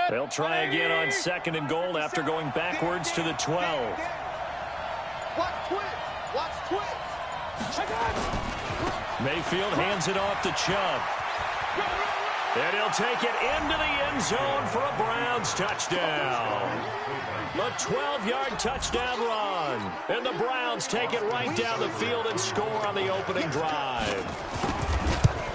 They'll try again on 2nd and goal after going backwards to the 12. Mayfield hands it off to Chubb. And he'll take it into the end zone for a Browns touchdown. A 12-yard touchdown run. And the Browns take it right down the field and score on the opening drive.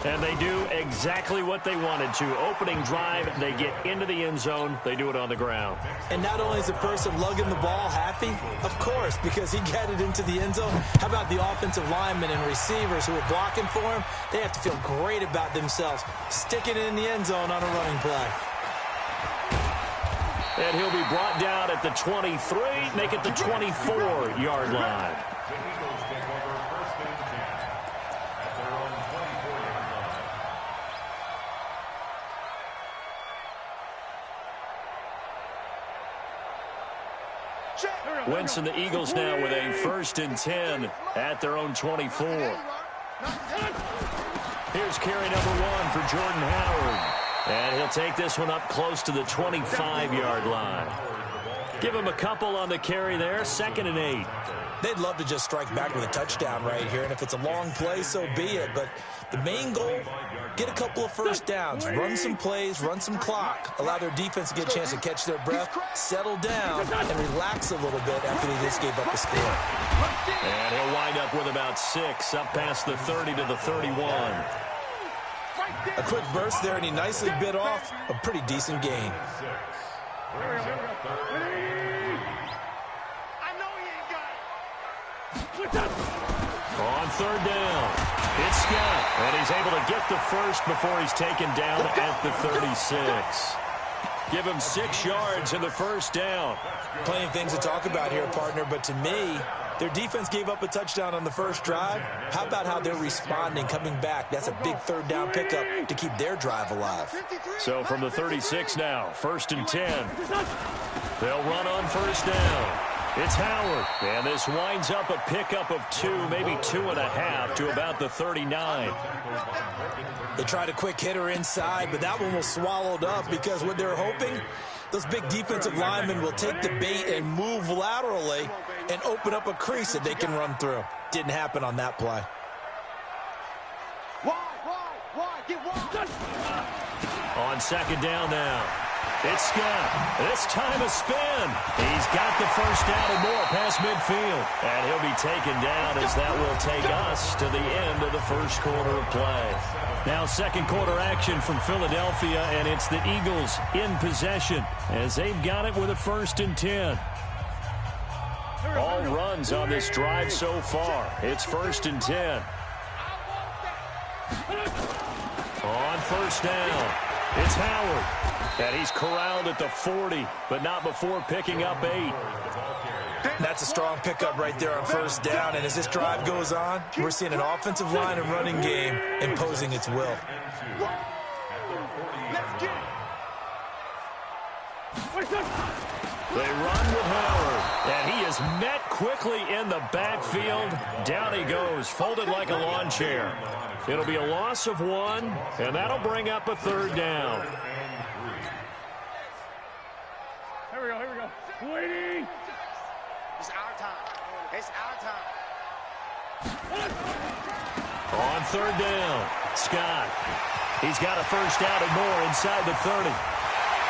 And they do exactly what they wanted to. Opening drive, they get into the end zone. They do it on the ground. And not only is the person lugging the ball happy, of course, because he got it into the end zone. How about the offensive linemen and receivers who are blocking for him? They have to feel great about themselves, sticking it in the end zone on a running play. And he'll be brought down at the 23, make it the 24-yard line. Wentz and the Eagles now with a 1st and 10 at their own 24. Here's carry number 1 for Jordan Howard. And he'll take this one up close to the 25-yard line. Give him a couple on the carry there, 2nd and 8. They'd love to just strike back with a touchdown right here, and if it's a long play, so be it. But the main goal, get a couple of first downs, run some plays, run some clock, allow their defense to get a chance to catch their breath, settle down, and relax a little bit after they just gave up a score. And he'll wind up with about 6, up past the 30 to the 31. A quick burst there, and he nicely bit off a pretty decent gain. On 3rd down, it's Scott, and he's able to get the first before he's taken down at the 36. Give him 6 yards in the 1st down. Plenty of things to talk about here, partner, but to me, their defense gave up a touchdown on the first drive. How about how they're responding, coming back? That's a big 3rd down pickup to keep their drive alive. So from the 36 now, 1st and 10. They'll run on 1st down. It's Howard, and this winds up a pickup of 2, maybe 2.5 to about the 39. They tried a quick hitter inside, but that one was swallowed up because what they're hoping, those big defensive linemen will take the bait and move laterally and open up a crease that they can run through. Didn't happen on that play. On 2nd down now. It's Scott. This time a spin. He's got the first down and more past midfield. And he'll be taken down as that will take us to the end of the 1st quarter of play. Now 2nd quarter action from Philadelphia, and it's the Eagles in possession as they've got it with a 1st and 10. All runs on this drive so far. It's 1st and 10. On 1st down, it's Howard. And he's corralled at the 40, but not before picking up 8. That's a strong pickup right there on 1st down. And as this drive goes on, we're seeing an offensive line and running game imposing its will. They run with Howard, and he is met quickly in the backfield. Down he goes, folded like a lawn chair. It'll be a loss of 1, and that'll bring up a 3rd down. Here we go. Waiting. It's our time. It's our time. On 3rd down, Scott. He's got a first down and more inside the 30.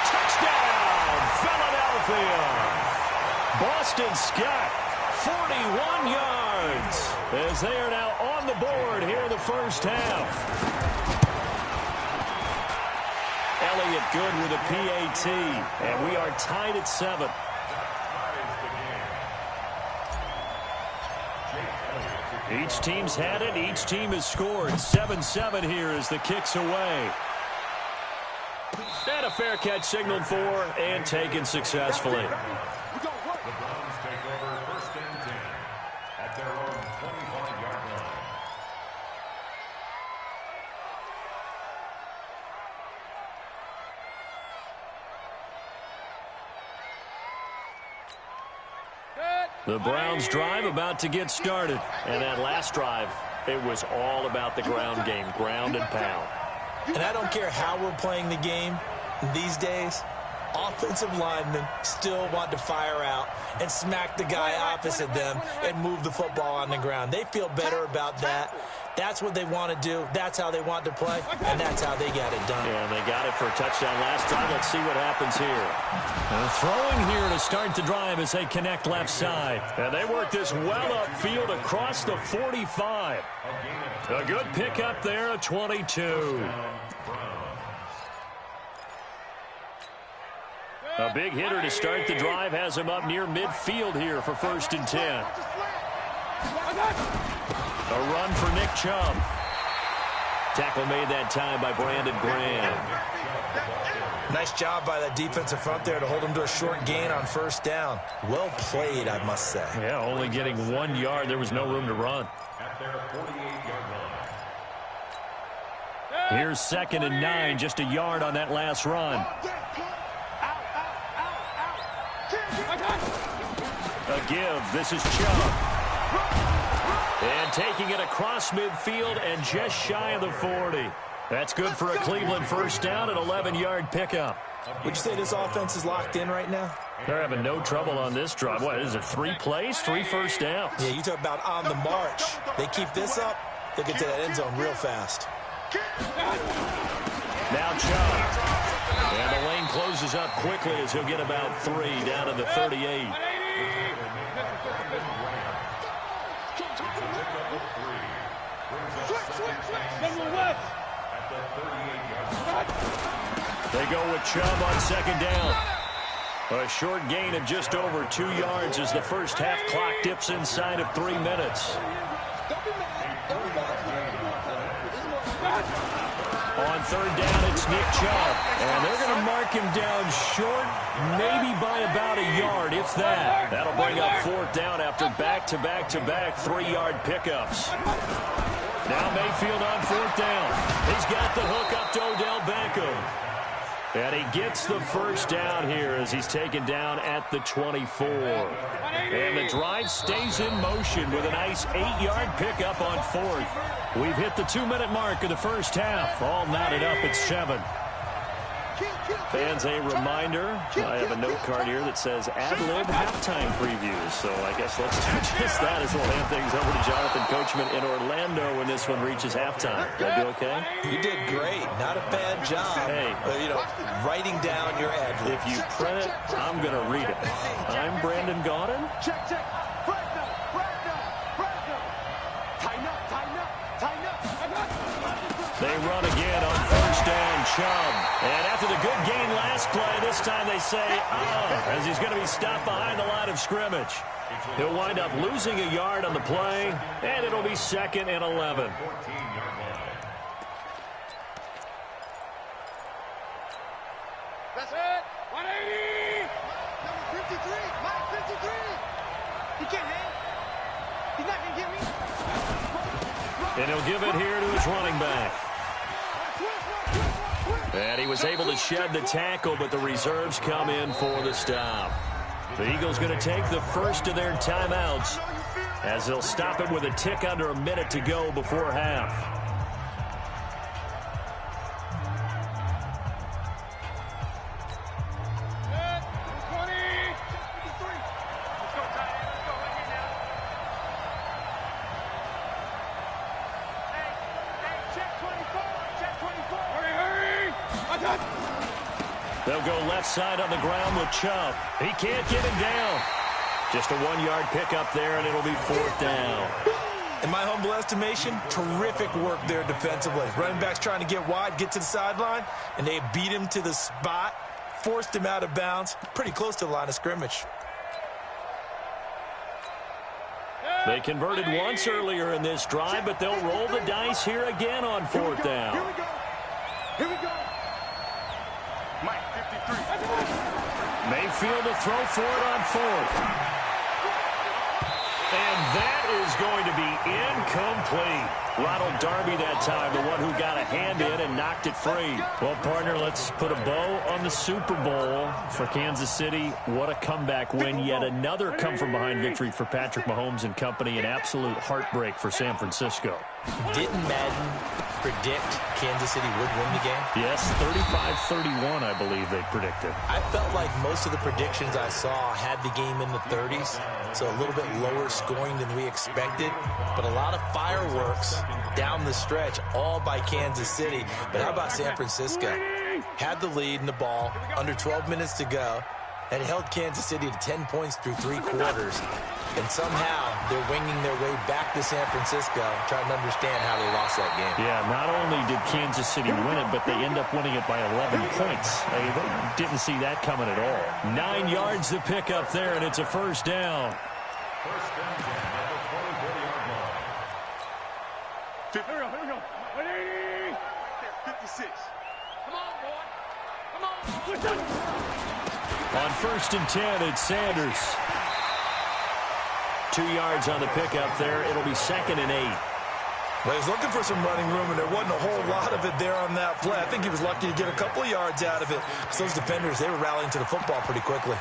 Touchdown, Philadelphia. Boston Scott, 41 yards, as they are now on the board here in the 1st half. Elliott good with a PAT, and we are tied at 7. Each team's had it. Each team has scored. 7-7 here as the kick's away. And a fair catch signaled for and taken successfully. The Browns drive about to get started. And that last drive, it was all about the ground game, ground and pound. And I don't care how we're playing the game these days, offensive linemen still want to fire out and smack the guy opposite them and move the football on the ground. They feel better about that. That's what they want to do. That's how they want to play, and that's how they got it done. Yeah, they got it for a touchdown last drive. Let's see what happens here. Throwing here to start the drive as they connect left side. And they work this well upfield across the 45. A good pickup there at 22. A big hitter to start the drive has him up near midfield here for 1st and 10. A run for Nick Chubb. Tackle made that time by Brandon Graham. Nice job by that defensive front there to hold him to a short gain on 1st down. Well played, I must say. Yeah, only getting 1 yard. There was no room to run. Here's 2nd and 9, just a yard on that last run. A give. This is Chubb. And taking it across midfield and just shy of the 40. That's good for a Cleveland 1st down, an 11-yard pickup. Would you say this offense is locked in right now? They're having no trouble on this drive. What is it, 3 plays, 3 first downs? Yeah, you talk about on the march. They keep this up, they'll get to that end zone real fast. Now Chubb. And the lane closes up quickly as he'll get about 3 down to the 38. They go with Chubb on 2nd down. A short gain of just over 2 yards as the first half clock dips inside of 3 minutes. On 3rd down, it's Nick Chubb. And they're going to mark him down short, maybe by about a yard, if that. That'll bring up 4th down after back-to-back-to-back 3-yard pickups. Now Mayfield on 4th down. He's got the hook up to Odell Beckham. And he gets the 1st down here as he's taken down at the 24. And the drive stays in motion with a nice 8-yard pickup on 4th. We've hit the 2-minute mark of the first half. All knotted up at 7. Fans, a reminder, I have a note card here that says ad-lib halftime previews. So I guess let's do just that as we'll hand things over to Jonathan Coachman in Orlando when this one reaches halftime. Did I do okay? You did great. Not a bad job. Hey. Writing down your ad-libs. If you print it, I'm going to read it. I'm Brandon Gaudin. Check. Tighten up. They run again on 1st down, Chubb. And after the good gain last play, this time they say, as he's going to be stopped behind the line of scrimmage. He'll wind up losing a yard on the play, and it'll be 2nd and 11. That's it. 180. Number 53. Mike 53. He can't hang. He's not going to get me. And he'll give it here to his running back. And he was able to shed the tackle, but the reserves come in for the stop. The Eagles going to take the first of their timeouts as they'll stop it with a tick under a minute to go before half. They'll go left side on the ground with Chubb. He can't get him down. Just a 1-yard pickup there, and it'll be 4th down. In my humble estimation, terrific work there defensively. Running backs trying to get wide, get to the sideline, and they beat him to the spot, forced him out of bounds, pretty close to the line of scrimmage. They converted once earlier in this drive, but they'll roll the dice here again on 4th down. Here we go. Mike 53. Mayfield to throw for it on 4th. And that is going to be incomplete. Ronald Darby that time, the one who got a hand in and knocked it free. Well, partner, let's put a bow on the Super Bowl for Kansas City. What a comeback win. Yet another come-from-behind victory for Patrick Mahomes and company. An absolute heartbreak for San Francisco. Didn't Madden predict Kansas City would win the game? Yes, 35-31, I believe they predicted. I felt like most of the predictions I saw had the game in the 30s, so a little bit lower scoring than we expected, but a lot of fireworks down the stretch, all by Kansas City. But how about San Francisco? Had the lead in the ball, under 12 minutes to go, and held Kansas City to 10 points through 3 quarters. And somehow they're winging their way back to San Francisco, trying to understand how they lost that game. Yeah, not only did Kansas City win it, but they end up winning it by 11 points. They didn't see that coming at all. 9 yards to pick up there, and it's a first down. First down at the 40-yard line. Here we go. 56. Come on, boy. Come on. On 1st and 10, it's Sanders. 2 yards on the pickup there. It'll be 2nd and 8. Well, he was looking for some running room, and there wasn't a whole lot of it there on that play. I think he was lucky to get a couple of yards out of it. So those defenders, they were rallying to the football pretty quickly.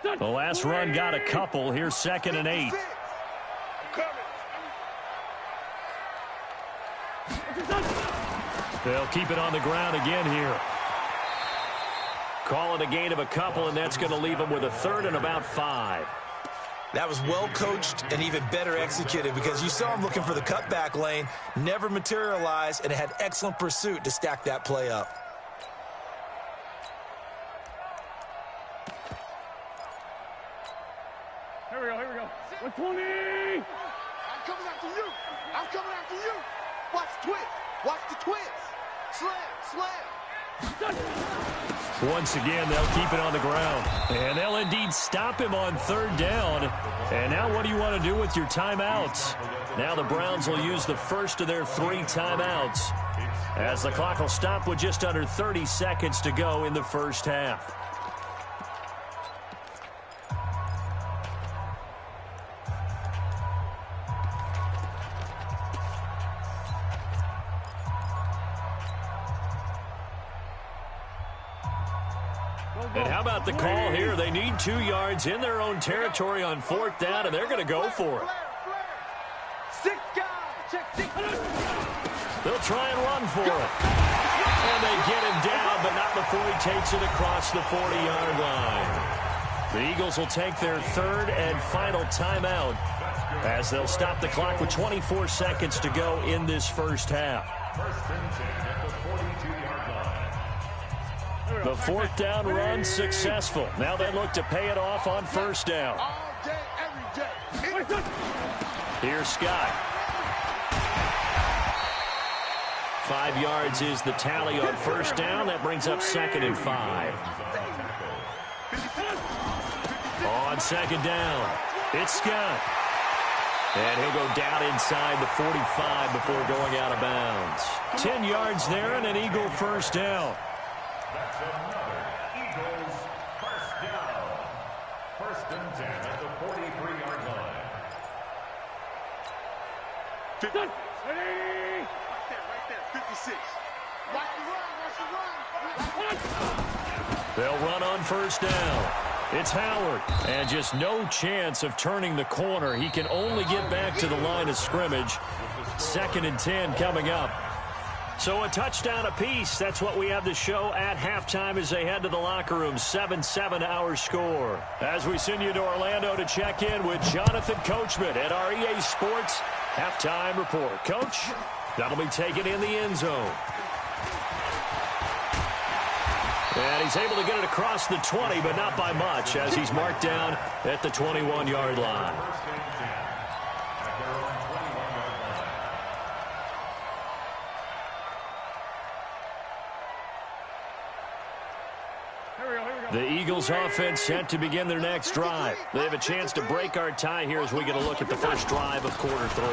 The last run got a couple. Here's 2nd and 8. They'll keep it on the ground again here. Call it a gain of a couple, and that's going to leave them with a 3rd and about 5. That was well coached and even better executed, because you saw him looking for the cutback lane, never materialized, and had excellent pursuit to stack that play up. Here we go. 120. I'm coming after you. Watch the twist. Watch the twist. Slam. Once again, they'll keep it on the ground. And they'll indeed stop him on 3rd down. And now what do you want to do with your timeouts? Now the Browns will use the first of their 3 timeouts, as the clock will stop with just under 30 seconds to go in the first half. And how about the call here? They need 2 yards in their own territory on 4th down, and they're going to go for it. 6 guys. Check 6. They'll try and run for it. And they get him down, but not before he takes it across the 40-yard line. The Eagles will take their 3rd and final timeout, as they'll stop the clock with 24 seconds to go in this first half. 1st and 10 at the 42-yard line. The 4th down run successful. Now they look to pay it off on 1st down. All day, every day. Here's Scott. 5 yards is the tally on 1st down. That brings up 2nd and 5. On 2nd down, it's Scott. And he'll go down inside the 45 before going out of bounds. 10 yards there and an Eagle 1st down. That's another Eagles 1st down. 1st and 10 at the 43-yard line. Ready? Right there. 56. Watch the run. They'll run on 1st down. It's Howard. And just no chance of turning the corner. He can only get back to the line of scrimmage. 2nd and 10 coming up. So a touchdown apiece. That's what we have to show at halftime as they head to the locker room. 7-7 our score. As we send you to Orlando to check in with Jonathan Coachman at our EA Sports Halftime Report. Coach, that'll be taken in the end zone. And he's able to get it across the 20, but not by much, as he's marked down at the 21-yard line. The Eagles offense set to begin their next drive. They have a chance to break our tie here as we get a look at the first drive of quarter 3.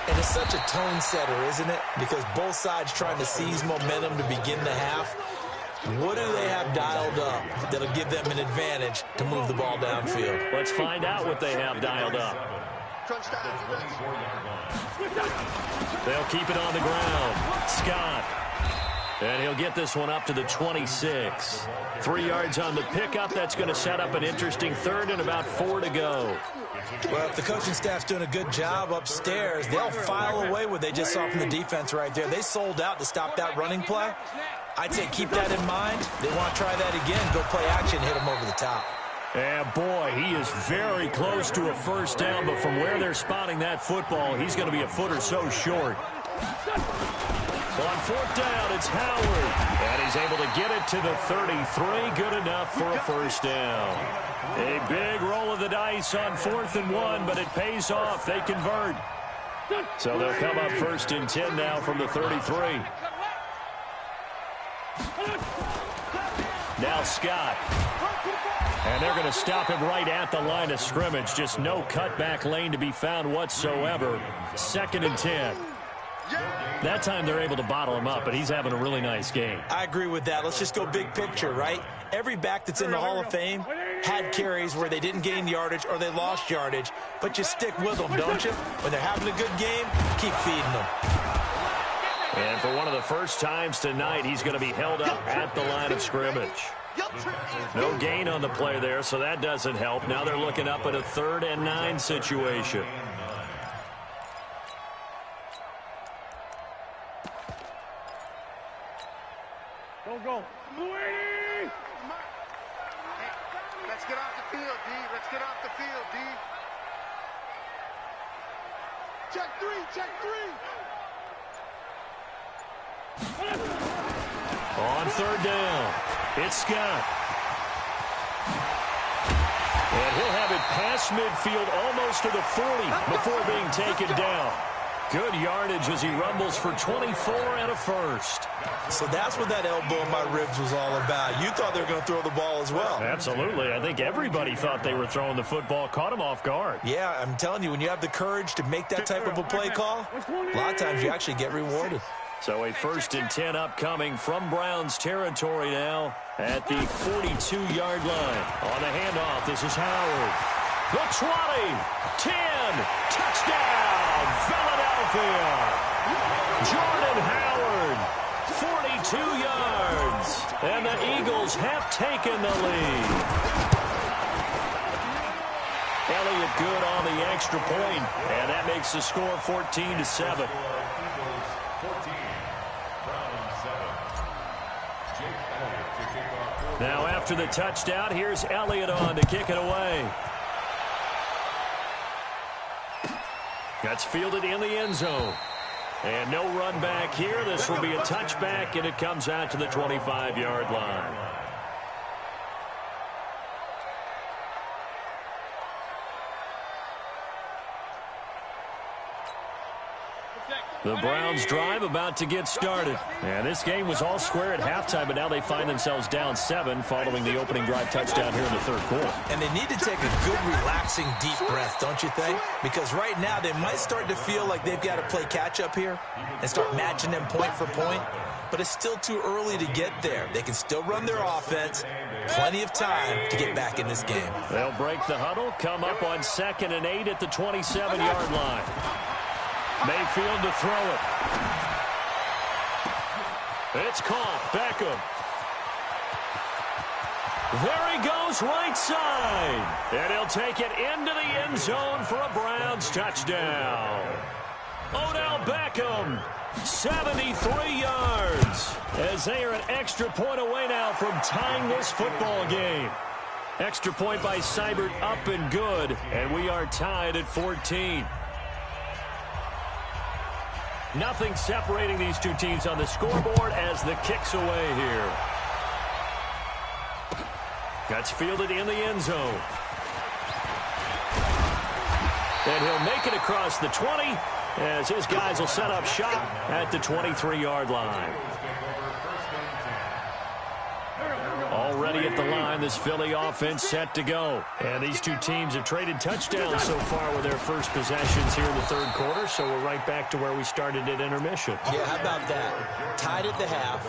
And it's such a tone setter, isn't it? Because both sides trying to seize momentum to begin the half. What do they have dialed up that'll give them an advantage to move the ball downfield? Let's find out what they have dialed up. They'll keep it on the ground. Scott. And he'll get this one up to the 26. 3 yards on the pickup. That's going to set up an interesting third and about 4 to go. Well, if the coaching staff's doing a good job upstairs, they'll file away what they just saw from the defense right there. They sold out to stop that running play. I'd say keep that in mind. They want to try that again. Go play action, hit them over the top. And boy, he is very close to a first down, but from where they're spotting that football, he's going to be a foot or so short. On 4th down, it's Howard. And he's able to get it to the 33. Good enough for a first down. A big roll of the dice on 4th and 1, but it pays off. They convert. So they'll come up 1st and 10 now from the 33. Now Scott. And they're going to stop him right at the line of scrimmage. Just no cutback lane to be found whatsoever. 2nd and 10. That time they're able to bottle him up, but he's having a really nice game. I agree with that. Let's just go big picture, right? Every back that's in the Hall of Fame had carries where they didn't gain yardage or they lost yardage, but you stick with them, don't you? When they're having a good game, keep feeding them. And for one of the first times tonight, he's going to be held up at the line of scrimmage. No gain on the play there, so that doesn't help. Now they're looking up at a 3rd and 9 situation. Go. Let's get off the field, D. Let's get off the field, D. Check 3, check 3. On 3rd down, it's Scott. And he'll have it past midfield almost to the 40 before being taken down. Good yardage as he rumbles for 24 and a first. So that's what that elbow in my ribs was all about. You thought they were going to throw the ball as well. Absolutely. I think everybody thought they were throwing the football, caught him off guard. Yeah, I'm telling you, when you have the courage to make that type of a play call, a lot of times you actually get rewarded. So a 1st and 10 upcoming from Browns territory now at the 42-yard line. On the handoff, this is Howard. The 20, 10, touchdown, Philadelphia. Jordan Howard, 42 yards, and the Eagles have taken the lead. Elliott good on the extra point, and that makes the score 14-7. Now after the touchdown, here's Elliott on to kick it away. That's fielded in the end zone. And no run back here. This will be a touchback, and it comes out to the 25-yard line. The Browns drive about to get started. And this game was all square at halftime, but now they find themselves down 7 following the opening drive touchdown here in the 3rd quarter. And they need to take a good, relaxing, deep breath, don't you think? Because right now they might start to feel like they've got to play catch-up here and start matching them point for point. But it's still too early to get there. They can still run their offense. Plenty of time to get back in this game. They'll break the huddle, come up on 2nd and 8 at the 27-yard line. Mayfield to throw it. It's caught. Beckham. There he goes, right side. And he'll take it into the end zone for a Browns touchdown. Odell Beckham, 73 yards. As they are an extra point away now from tying this football game. Extra point by Seibert up and good. And we are tied at 14. Nothing separating these two teams on the scoreboard as the kick's away here. That's fielded in the end zone. And he'll make it across the 20 as his guys will set up shop at the 23-yard line. Already at the line, this Philly offense set to go. And these two teams have traded touchdowns so far with their first possessions here in the 3rd quarter, so we're right back to where we started at intermission. Yeah, how about that? Tied at the half,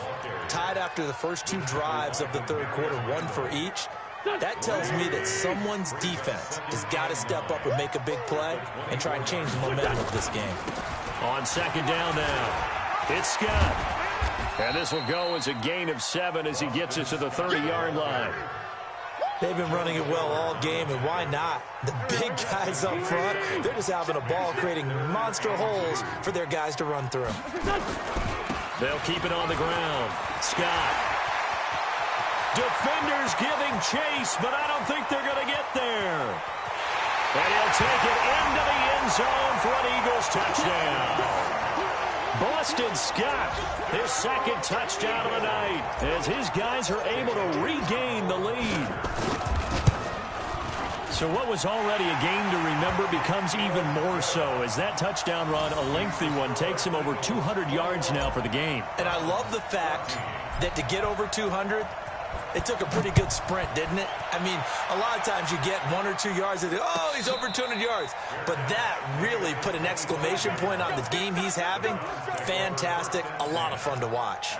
tied after the first 2 drives of the 3rd quarter, 1 for each. That tells me that someone's defense has got to step up and make a big play and try and change the momentum of this game. On 2nd down now, it's Scott. And this will go as a gain of 7 as he gets it to the 30-yard line. They've been running it well all game, and why not? The big guys up front, they're just having a ball creating monster holes for their guys to run through. They'll keep it on the ground. Scott. Defenders giving chase, but I don't think they're going to get there. And he'll take it into the end zone for an Eagles touchdown. Boston Scott, his second touchdown of the night, as his guys are able to regain the lead. So what was already a game to remember becomes even more so as that touchdown run, a lengthy one, takes him over 200 yards now for the game. And I love the fact that to get over 200, it took a pretty good sprint, didn't it? I mean, a lot of times you get 1 or 2 yards and oh, he's over 200 yards. But that really put an exclamation point on the game he's having. Fantastic. A lot of fun to watch.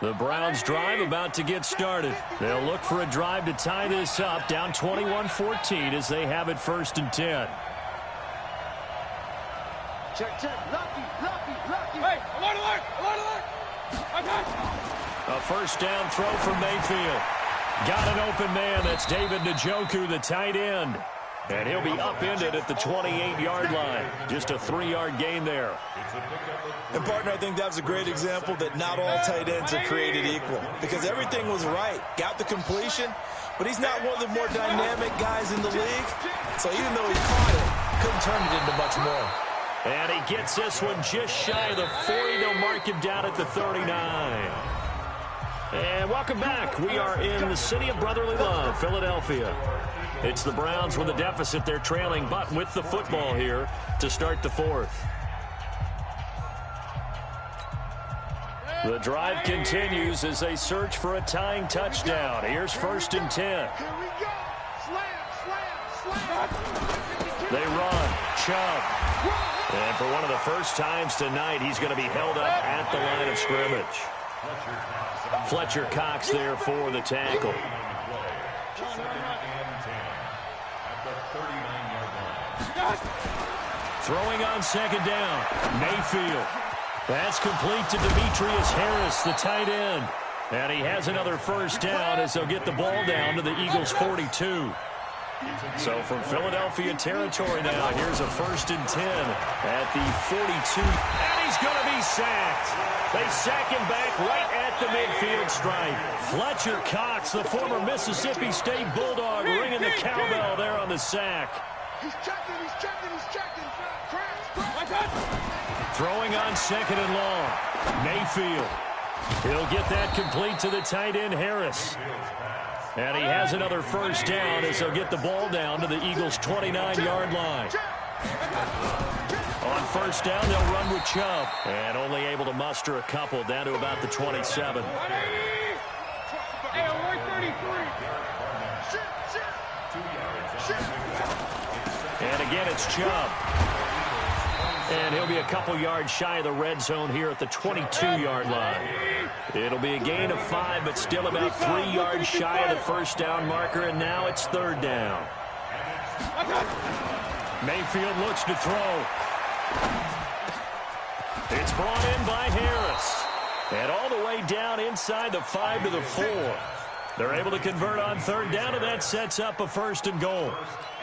The Browns drive about to get started. They'll look for a drive to tie this up, down 21-14 as they have it 1st and 10. Check, check. Lucky. Hey, alert. A first down throw from Mayfield. Got an open man. That's David Njoku, the tight end. And he'll be upended at the 28-yard line. Just a 3-yard gain there. And, partner, I think that was a great example that not all tight ends are created equal. Because everything was right. Got the completion, but he's not one of the more dynamic guys in the league. So even though he caught it, couldn't turn it into much more. And he gets this one just shy of the 40. They'll mark him down at the 39. And welcome back. We are in the city of brotherly love, Philadelphia. It's the Browns with a deficit. They're trailing, but with the football here to start the 4th. The drive continues as they search for a tying touchdown. Here's 1st and 10. Here we go. Slam. They run. Chubb. And for one of the first times tonight, he's going to be held up at the line of scrimmage. Fletcher Cox there for the tackle. Throwing on 2nd down. Mayfield. That's complete to Demetrius Harris, the tight end. And he has another first down as they'll get the ball down to the Eagles' 42. So from Philadelphia territory now, here's a 1st and 10 at the 42. And he's going to be sacked. They sack him back right at the midfield stripe. Fletcher Cox, the former Mississippi State Bulldog, ringing the cowbell there on the sack. He's checking. Throwing on 2nd and long. Mayfield. He'll get that complete to the tight end, Harris. And he has another first down as they'll get the ball down to the Eagles' 29-yard line. On 1st down, they'll run with Chubb. And only able to muster a couple down to about the 27. And again, it's Chubb. And he'll be a couple yards shy of the red zone here at the 22-yard line. It'll be a gain of 5, but still about 3 yards shy of the first down marker, and now it's 3rd down. Mayfield looks to throw. It's brought in by Harris. And all the way down inside the 5 to the 4. They're able to convert on 3rd down, and that sets up a 1st and goal.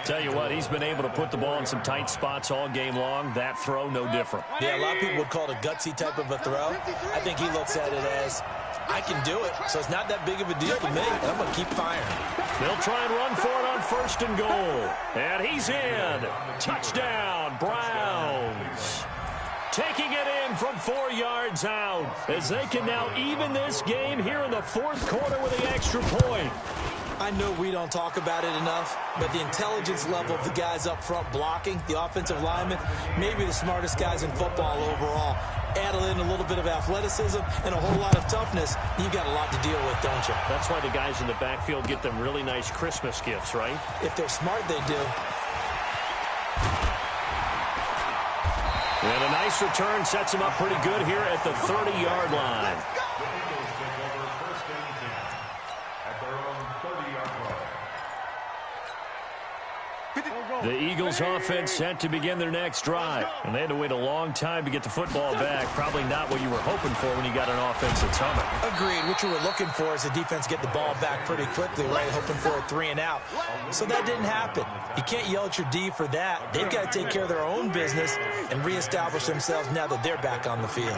Tell you what, he's been able to put the ball in some tight spots all game long. That throw, no different. Yeah, a lot of people would call it a gutsy type of a throw. I think he looks at it as, I can do it, so it's not that big of a deal to me. I'm going to keep firing. They'll try and run for it on 1st and goal. And he's in. Touchdown, Browns. Taking it in from 4 yards out as they can now even this game here in the 4th quarter with the extra point. I know we don't talk about it enough, but the intelligence level of the guys up front blocking, the offensive linemen, maybe the smartest guys in football overall. Add in a little bit of athleticism and a whole lot of toughness, you've got a lot to deal with, don't you? That's why the guys in the backfield get them really nice Christmas gifts, right? If they're smart, they do. And a nice return sets him up pretty good here at the 30-yard line. The Eagles offense set to begin their next drive. And they had to wait a long time to get the football back. Probably not what you were hoping for when you got an offense that's humming. Agreed. What you were looking for is the defense get the ball back pretty quickly, right? Hoping for a 3 and out. So that didn't happen. You can't yell at your D for that. They've got to take care of their own business and reestablish themselves now that they're back on the field.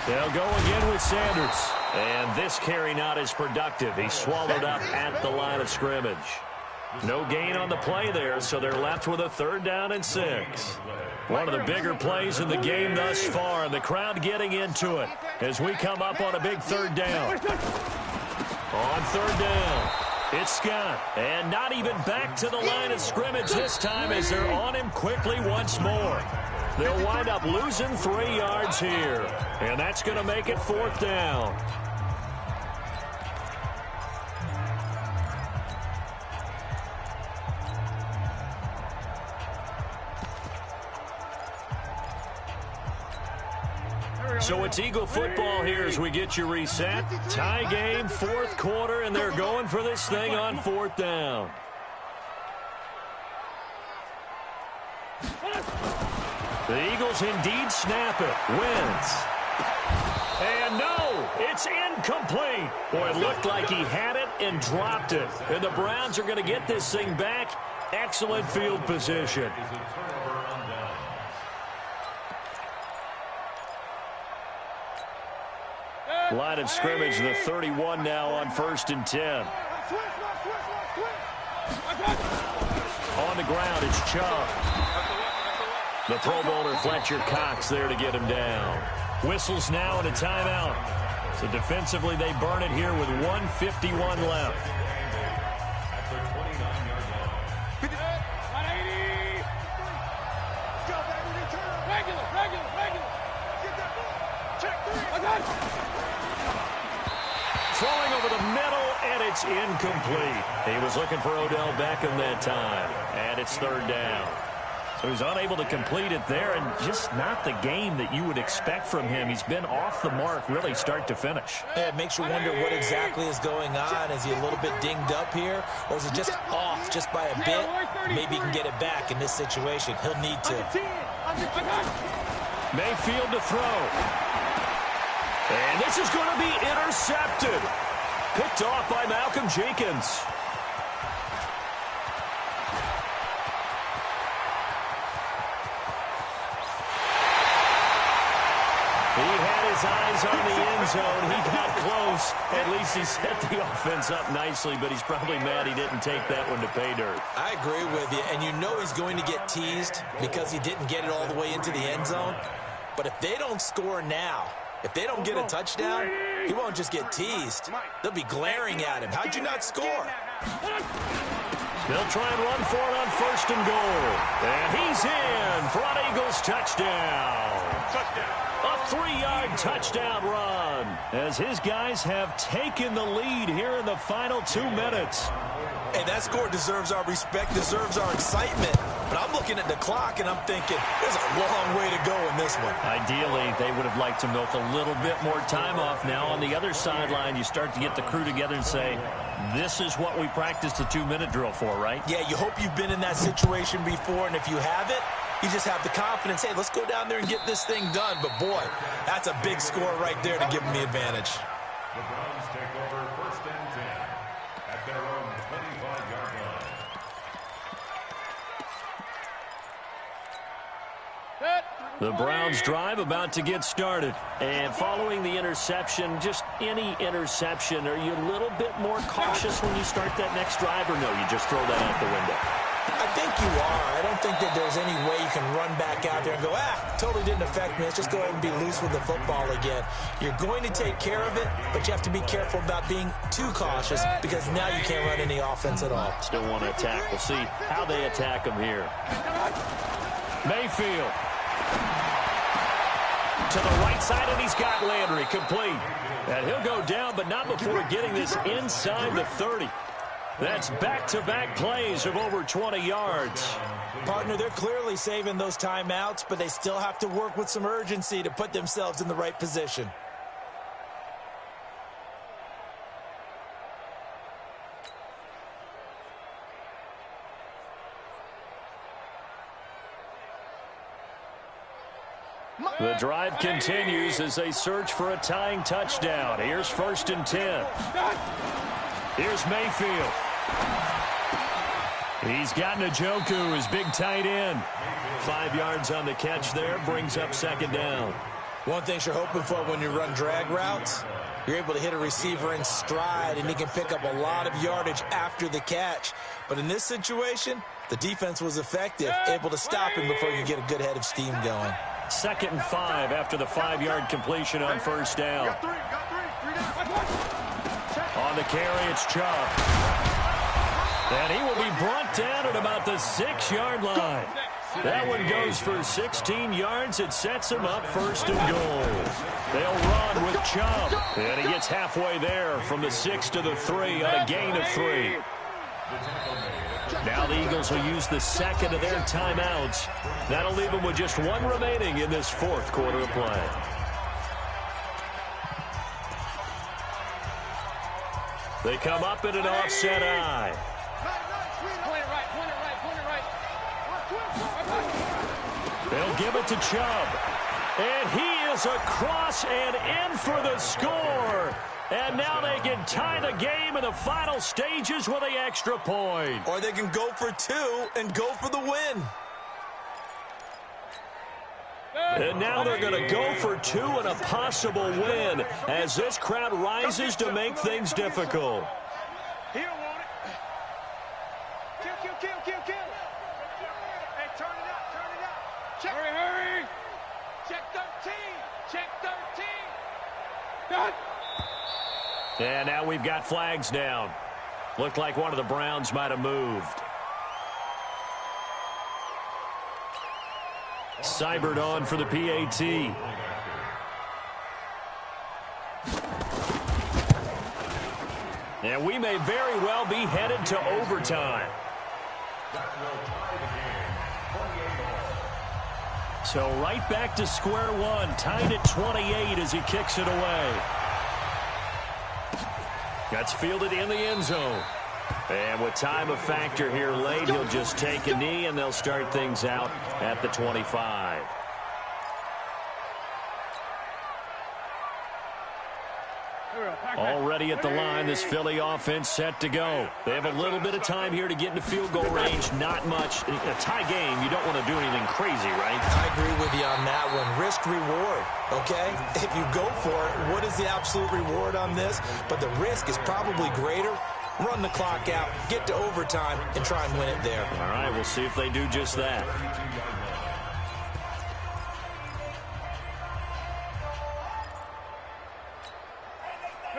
They'll go again with Sanders. And this carry not as productive. He's swallowed up at the line of scrimmage. No gain on the play there, so they're left with a 3rd down and 6. One of the bigger plays in the game thus far, and the crowd getting into it as we come up on a big 3rd down. On 3rd down, it's Scott. And not even back to the line of scrimmage this time as they're on him quickly once more. They'll wind up losing 3 yards here, and that's going to make it 4th down. So it's Eagle football here as we get you reset. Tie game, 4th quarter, and they're going for this thing on 4th down. The Eagles indeed snap it. Wins. And no, it's incomplete. Boy, it looked like he had it and dropped it. And the Browns are going to get this thing back. Excellent field position. Line of scrimmage, the 31 now on 1st and 10. On the ground, it's Chubb. The Pro Bowler Fletcher Cox there to get him down. Whistles now and a timeout. So defensively, they burn it here with 1:51 left. Throwing over the middle, and it's incomplete. He was looking for Odell Beckham that time, and it's 3rd down. So he's unable to complete it there, and just not the game that you would expect from him. He's been off the mark, really, start to finish. Yeah, it makes you wonder what exactly is going on. Is he a little bit dinged up here, or is it just off just by a bit? Maybe he can get it back in this situation. He'll need to. Mayfield to throw. And this is going to be intercepted. Picked off by Malcolm Jenkins. He had his eyes on the end zone. He got close. At least he set the offense up nicely, but he's probably mad he didn't take that one to pay dirt. I agree with you, and you know he's going to get teased because he didn't get it all the way into the end zone. But if they don't score now, if they don't get a touchdown, he won't just get teased. They'll be glaring at him. How'd you not score? They'll try and run for it on 1st and goal. And he's in for an Eagles touchdown. A 3-yard touchdown run as his guys have taken the lead here in the final 2 minutes. Hey, that score deserves our respect, deserves our excitement. But I'm looking at the clock, and I'm thinking there's a long way to go in this one. Ideally, they would have liked to milk a little bit more time off. Now, on the other sideline, you start to get the crew together and say, this is what we practiced the 2-minute drill for, right? Yeah, you hope you've been in that situation before, and if you haven't, you just have the confidence, hey, let's go down there and get this thing done. But, boy, that's a big score right there to give them the advantage. The Browns take over 1st and 10 at their own 25-yard line. The Browns drive about to get started. And following the interception, just any interception, are you a little bit more cautious when you start that next drive, or no, you just throw that out the window? I think you are. I don't think that there's any way you can run back out there and go, totally didn't affect me. Let's just go ahead and be loose with the football again. You're going to take care of it, but you have to be careful about being too cautious because now you can't run any offense at all. Still want to attack. We'll see how they attack him here. Mayfield. To the right side, and he's got Landry complete. And he'll go down, but not before getting this inside the 30. That's back-to-back plays of over 20 yards. Partner, they're clearly saving those timeouts, but they still have to work with some urgency to put themselves in the right position. The drive continues as they search for a tying touchdown. Here's 1st and 10. Here's Mayfield. He's got Njoku, his big tight end. 5 yards on the catch there, brings up 2nd down. One thing you're hoping for when you run drag routes, you're able to hit a receiver in stride, and he can pick up a lot of yardage after the catch. But in this situation, the defense was effective, able to stop him before you get a good head of steam going. 2nd and 5 after the 5-yard completion on 1st down. On the carry, it's Chubb. And he will be brought down at about the 6-yard line. That one goes for 16 yards. It sets him up 1st and goal. They'll run with Chubb. And he gets halfway there from the 6 to the 3 on a gain of 3. Now the Eagles will use the 2nd of their timeouts. That'll leave them with just 1 remaining in this 4th quarter of play. They come up in an offset eye. They'll give it to Chubb. And he is across and in for the score. And now they can tie the game in the final stages with the extra point. Or they can go for 2 and go for the win. And now they're going to go for 2 and a possible win as this crowd rises to make things difficult. He don't want it. Kill. Hey, turn it out. Check. Hurry. Check 13. Done. And now we've got flags down. Looked like one of the Browns might have moved. Seibert on for the PAT. And we may very well be headed to overtime. So right back to square one, tied at 28 as he kicks it away. That's fielded in the end zone. And with time a factor here late, he'll just take a knee, and they'll start things out at the 25. Already at the line, this Philly offense set to go. They have a little bit of time here to get into field goal range. Not much. In a tie game, you don't want to do anything crazy, right? I agree with you on that one. Risk reward, okay? If you go for it, what is the absolute reward on this? But the risk is probably greater. Run the clock out, get to overtime, and try and win it there. All right, we'll see if they do just that.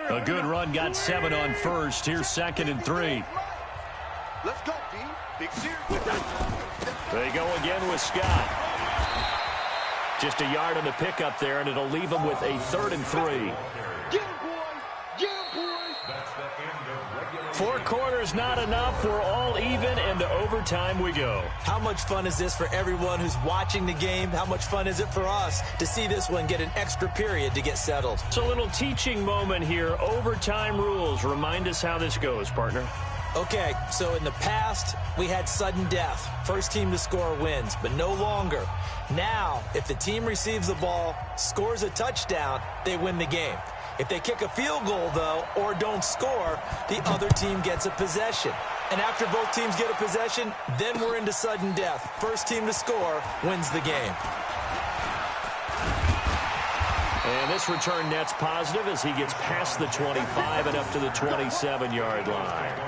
A good run, got 7 on first. Here's 2nd and 3. Let's go, D. Big series. They go again with Scott. Just a yard on the pickup there, and it'll leave them with a 3rd and 3. Get him, boy. 4 quarters not enough. We're all even, and to overtime we go. How much fun is this for everyone who's watching the game? How much fun is it for us to see this one get an extra period to get settled? It's a little teaching moment here. Overtime rules. Remind us how this goes, partner. Okay, so in the past, we had sudden death. First team to score wins, but no longer. Now, if the team receives the ball, scores a touchdown, they win the game. If they kick a field goal, though, or don't score, the other team gets a possession. And after both teams get a possession, then we're into sudden death. First team to score wins the game. And this return net's positive as he gets past the 25 and up to the 27-yard line.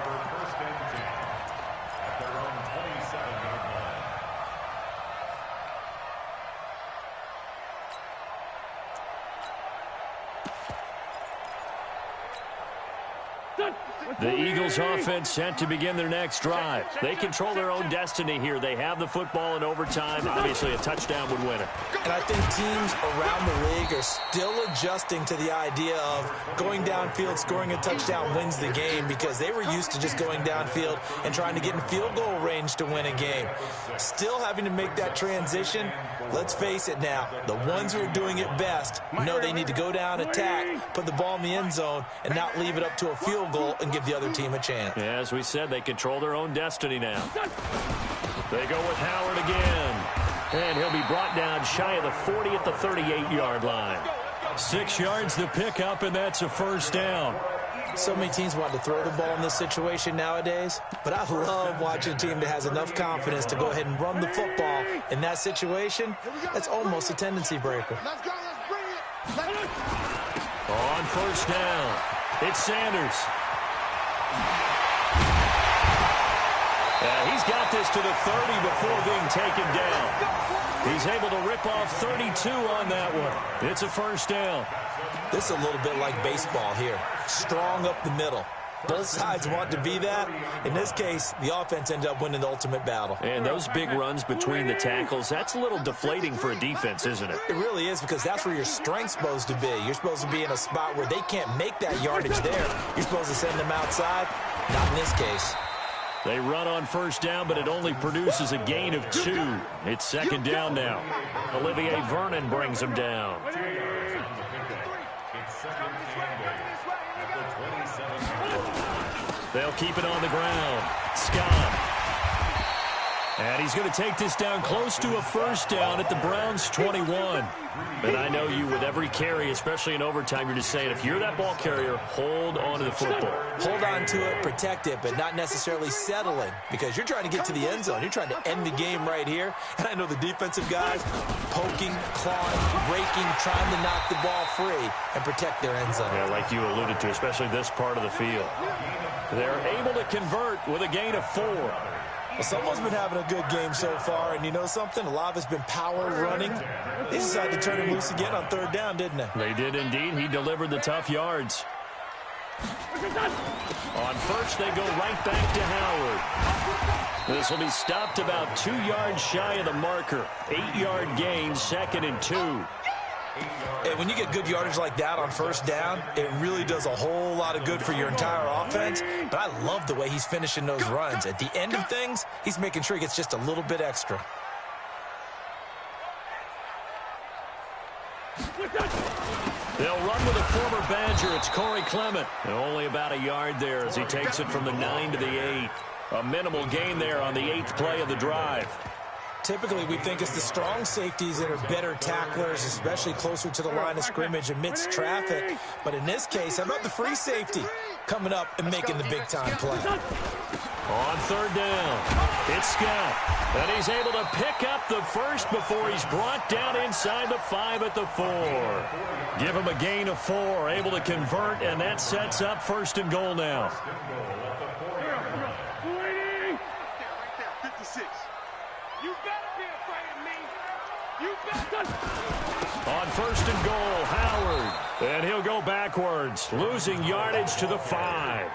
The Eagles offense set to begin their next drive. They control their own destiny here. They have the football in overtime. Obviously, a touchdown would win it. And I think teams around the league are still adjusting to the idea of going downfield, scoring a touchdown wins the game, because they were used to just going downfield and trying to get in field goal range to win a game. Still having to make that transition. Let's face it now, the ones who are doing it best know they need to go down, attack, put the ball in the end zone, and not leave it up to a field goal and give the other team a chance. Yeah, as we said, they control their own destiny now. They go with Howard again. And he'll be brought down shy of the 40 at the 38-yard line. 6 yards to pick up, and that's a first down. So many teams want to throw the ball in this situation nowadays, but I love watching a team that has enough confidence to go ahead and run the football. In that situation, that's almost a tendency breaker. Let's go, let's bring it. On first down, it's Sanders. He's got this to the 30 before being taken down. He's able to rip off 32 on that one. It's a first down. This is a little bit like baseball here. Strong up the middle. Both sides want to be that. In this case, the offense ended up winning the ultimate battle. And those big runs between the tackles, that's a little deflating for a defense, isn't it? It really is, because that's where your strength's supposed to be. You're supposed to be in a spot where they can't make that yardage there. You're supposed to send them outside. Not in this case. They run on first down, but it only produces a gain of 2. It's second down now. Olivier Vernon brings him down. They'll keep it on the ground. Scott. And he's going to take this down close to a first down at the Browns' 21. And I know you, with every carry, especially in overtime, you're just saying, if you're that ball carrier, hold on to the football. Hold on to it, protect it, but not necessarily settling, because you're trying to get to the end zone. You're trying to end the game right here. And I know the defensive guys poking, clawing, raking, trying to knock the ball free and protect their end zone. Yeah, like you alluded to, especially this part of the field. They're able to convert with a gain of 4. Well, someone's been having a good game so far, and you know something? A lot of it's been power running. They decided to turn him loose again on third down, didn't they? They did indeed. He delivered the tough yards. On first, they go right back to Howard. This will be stopped about 2 yards shy of the marker. 8-yard gain, 2nd and 2. And when you get good yardage like that on first down, it really does a whole lot of good for your entire offense. But I love the way he's finishing those runs. At the end of things, he's making sure he gets just a little bit extra. They'll run with a former Badger. It's Corey Clement. And only about a yard there as he takes it from the 9 to the 8. A minimal gain there on the 8th play of the drive. Typically, we think it's the strong safeties that are better tacklers, especially closer to the line of scrimmage amidst traffic. But in this case, how about the free safety coming up and making the big-time play? On third down, it's Scott. And he's able to pick up the first before he's brought down inside the 5 at the 4. Give him a gain of 4, able to convert, and that sets up 1st and goal now. On 1st and goal, Howard. And he'll go backwards, losing yardage to the 5.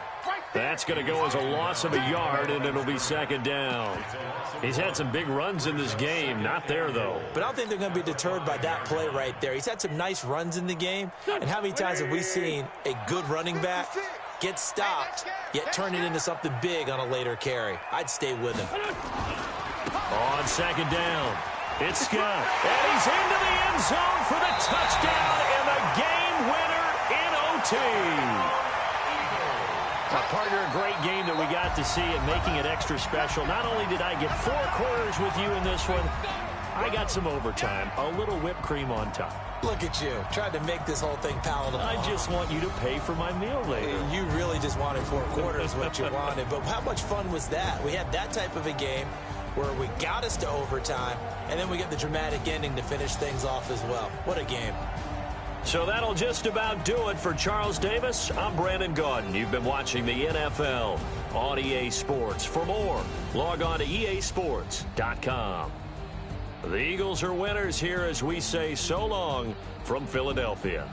That's going to go as a loss of a yard, and it'll be 2nd down. He's had some big runs in this game. Not there, though. But I don't think they're going to be deterred by that play right there. He's had some nice runs in the game. And how many times have we seen a good running back get stopped, yet turn it into something big on a later carry? I'd stay with him. On 2nd down, it's Scott. And he's into the end zone for the touchdown and the game winner in OT. Partner, a great game that we got to see and making it extra special. Not only did I get 4 quarters with you in this one, I got some overtime, a little whipped cream on top. Look at you, trying to make this whole thing palatable. I just want you to pay for my meal later. You really just wanted 4 quarters, what you wanted. But how much fun was that? We had that type of a game where we got us to overtime, and then we get the dramatic ending to finish things off as well. What a game. So that'll just about do it for Charles Davis. I'm Brandon Gaudin. You've been watching the NFL on EA Sports. For more, log on to easports.com. The Eagles are winners here as we say so long from Philadelphia.